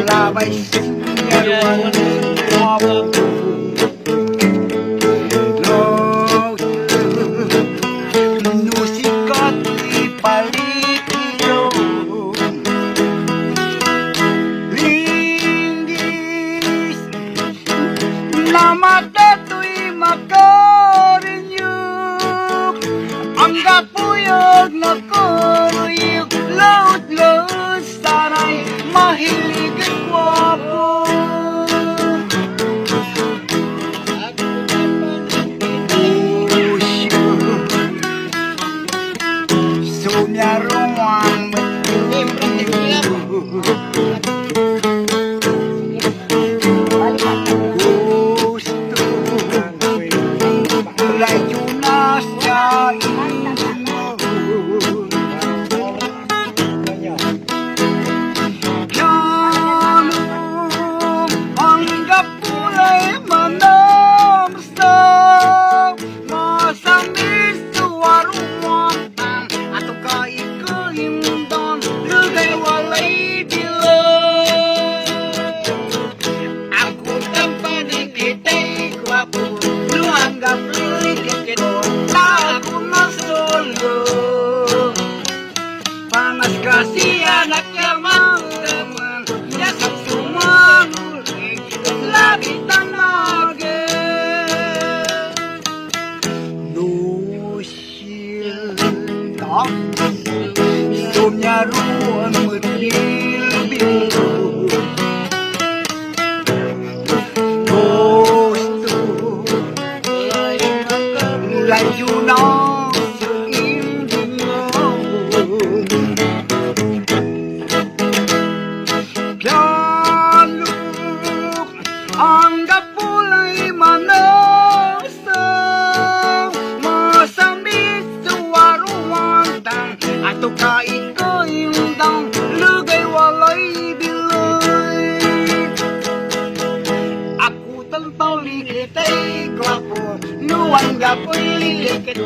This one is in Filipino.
Labay sinyaruan mo nusikat ipalikilo linggis namat dato'y makarinyuk ang kapuyog na kuruyog laut-laut sana'y mahilig at wapo Sunyaruan gusto layo na sa inyo Yano ang kapulay manamsa masamis suwaruan ato kaikaimundan lugay walay bilay ako tampanin kita'y gwapo luanggap likit na ako na solo panas kasi anak yamang daman yasang sumanulig lagi tanage nusil tak sunyaruan matilbilu gusto layo na sa inyo Pialuk ang kapulay manasa masamit suwaruan tang ato kaikaiundang lugay walay bilay ako tantaw likit ay gwapo nuang gapoy likit